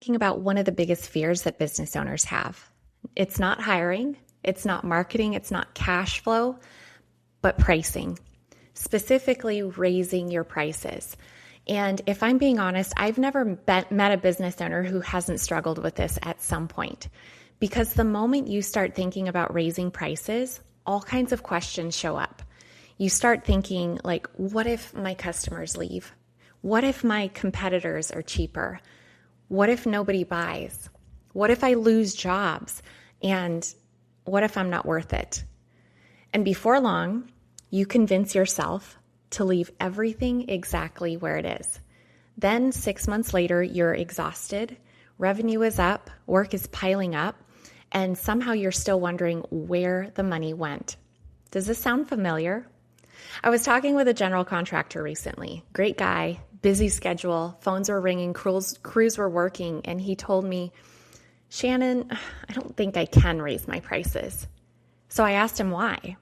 Talking about one of the biggest fears that business owners have. It's not hiring, it's not marketing, it's not cash flow, but pricing, specifically raising your prices. And if I'm being honest, I've never met a business owner who hasn't struggled with this at some point. Because the moment you start thinking about raising prices, all kinds of questions show up. You start thinking like, what if my customers leave? What if my competitors are cheaper? What if nobody buys? What if I lose jobs? And what if I'm not worth it? And before long, you convince yourself to leave everything exactly where it is. Then 6 months later, you're exhausted, revenue is up, work is piling up, and somehow you're still wondering where the money went. Does this sound familiar? I was talking with a general contractor recently. Great guy, busy schedule, phones were ringing, crews were working, and he told me, Shannon, I don't think I can raise my prices. So I asked him why.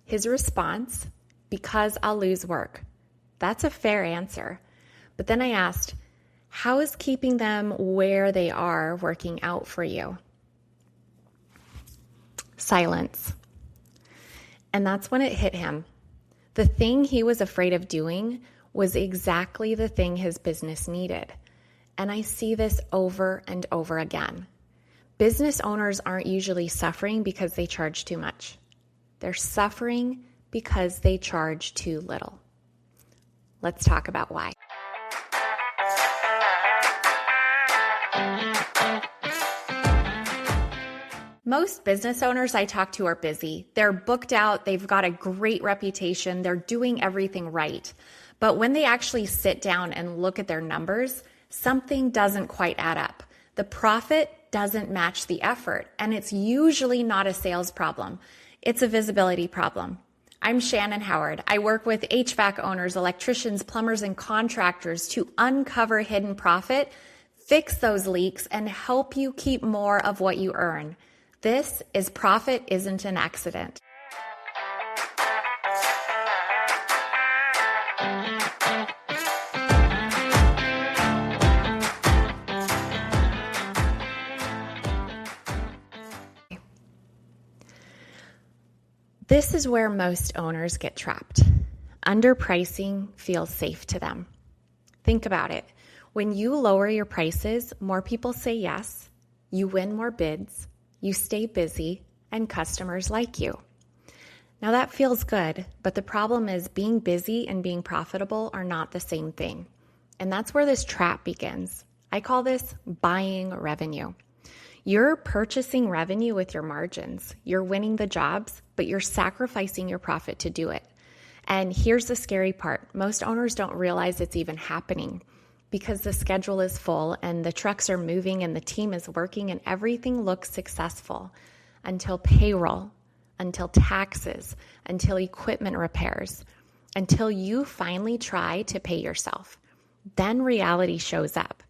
His response, because I'll lose work. That's a fair answer. But then I asked, how is keeping them where they are working out for you? Silence. And that's when it hit him. The thing he was afraid of doing was exactly the thing his business needed. And I see this over and over again. Business owners aren't usually suffering because they charge too much. They're suffering because they charge too little. Let's talk about why. Most business owners I talk to are busy. They're booked out. They've got a great reputation. They're doing everything right. But when they actually sit down and look at their numbers, something doesn't quite add up. The profit doesn't match the effort, and it's usually not a sales problem. It's a visibility problem. I'm Shannon Howard. I work with HVAC owners, electricians, plumbers, and contractors to uncover hidden profit, fix those leaks, and help you keep more of what you earn. This is Profit Isn't an Accident. This is where most owners get trapped. Underpricing feels safe to them. Think about it. When you lower your prices, more people say yes, you win more bids, you stay busy, and customers like you. Now that feels good, but the problem is being busy and being profitable are not the same thing. And that's where this trap begins. I call this buying revenue. You're purchasing revenue with your margins. You're winning the jobs, but you're sacrificing your profit to do it. And here's the scary part. Most owners don't realize it's even happening because the schedule is full and the trucks are moving and the team is working and everything looks successful until payroll, until taxes, until equipment repairs, until you finally try to pay yourself. Then reality shows up.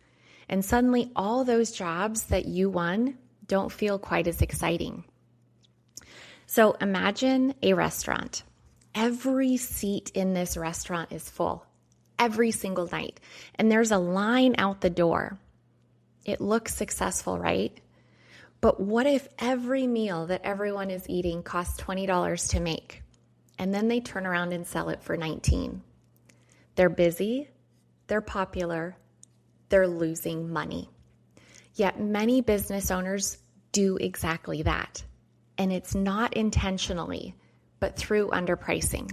And suddenly all those jobs that you won don't feel quite as exciting. So imagine a restaurant. Every seat in this restaurant is full, every single night. And there's a line out the door. It looks successful, right? But what if every meal that everyone is eating costs $20 to make? And then they turn around and sell it for $19. They're busy, they're popular, they're losing money. Yet many business owners do exactly that. And it's not intentionally, but through underpricing.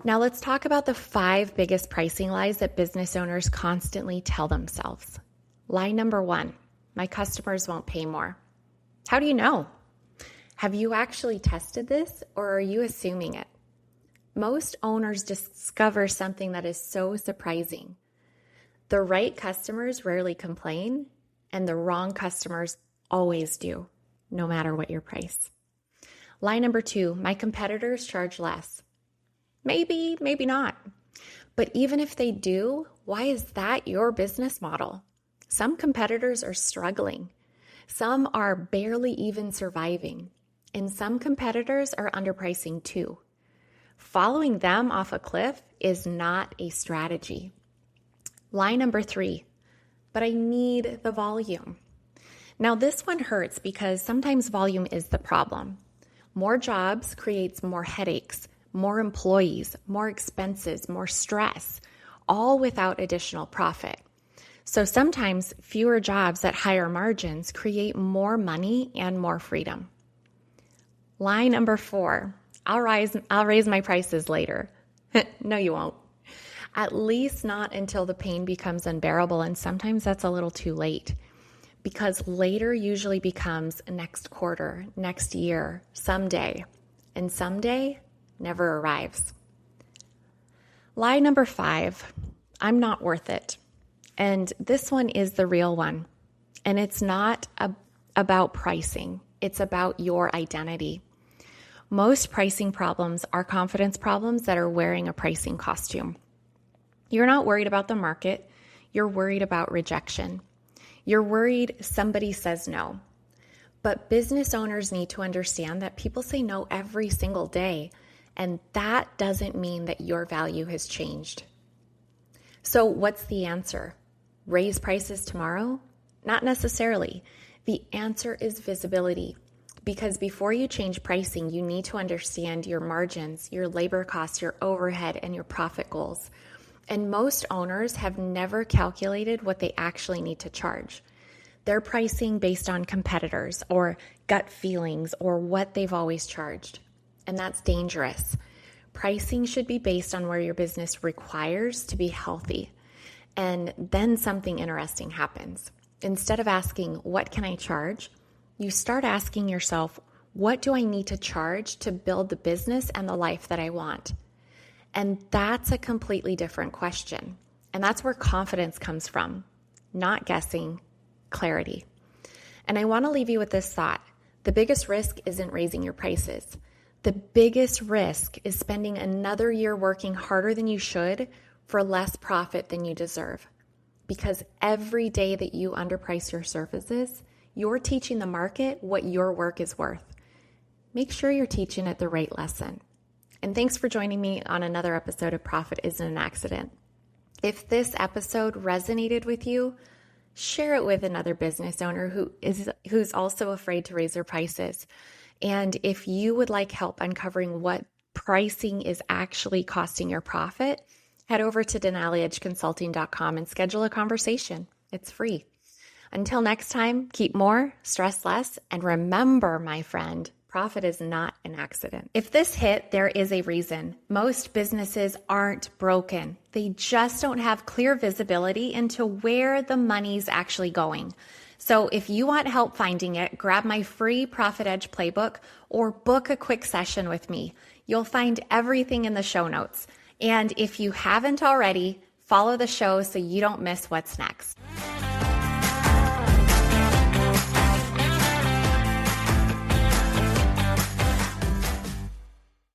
Now let's talk about the 5 biggest pricing lies that business owners constantly tell themselves. Lie number 1, my customers won't pay more. How do you know? Have you actually tested this or are you assuming it? Most owners discover something that is so surprising. The right customers rarely complain, and the wrong customers always do, no matter what your price. Lie number 2, my competitors charge less. Maybe, maybe not. But even if they do, why is that your business model? Some competitors are struggling. Some are barely even surviving. And some competitors are underpricing too. Following them off a cliff is not a strategy. Lie number 3, but I need the volume. Now, this one hurts because sometimes volume is the problem. More jobs creates more headaches, more employees, more expenses, more stress, all without additional profit. So sometimes fewer jobs at higher margins create more money and more freedom. Line number 4, I'll raise my prices later. No, you won't. At least not until the pain becomes unbearable, and sometimes that's a little too late. Because later usually becomes next quarter, next year, someday, and someday never arrives. Lie number 5, I'm not worth it. And this one is the real one. And it's not about pricing. It's about your identity. Most pricing problems are confidence problems that are wearing a pricing costume. You're not worried about the market. You're worried about rejection. You're worried somebody says no. But business owners need to understand that people say no every single day, and that doesn't mean that your value has changed. So what's the answer? Raise prices tomorrow? Not necessarily. The answer is visibility, because before you change pricing, you need to understand your margins, your labor costs, your overhead, and your profit goals. And most owners have never calculated what they actually need to charge. They're pricing based on competitors or gut feelings or what they've always charged. And that's dangerous. Pricing should be based on where your business requires to be healthy. And then something interesting happens. Instead of asking, what can I charge? You start asking yourself, what do I need to charge to build the business and the life that I want? And that's a completely different question. And that's where confidence comes from, not guessing, clarity. And I want to leave you with this thought. The biggest risk isn't raising your prices. The biggest risk is spending another year working harder than you should for less profit than you deserve. Because every day that you underprice your services, you're teaching the market what your work is worth. Make sure you're teaching it the right lesson. And thanks for joining me on another episode of Profit Isn't an Accident. If this episode resonated with you, share it with another business owner who's also afraid to raise their prices. And if you would like help uncovering what pricing is actually costing your profit, head over to denaliedgeconsulting.com and schedule a conversation. It's free. Until next time, keep more, stress less, and remember, my friend, profit is not an accident. If this hit, there is a reason. Most businesses aren't broken. They just don't have clear visibility into where the money's actually going. So if you want help finding it, grab my free Profit Edge playbook or book a quick session with me. You'll find everything in the show notes. And if you haven't already, follow the show so you don't miss what's next.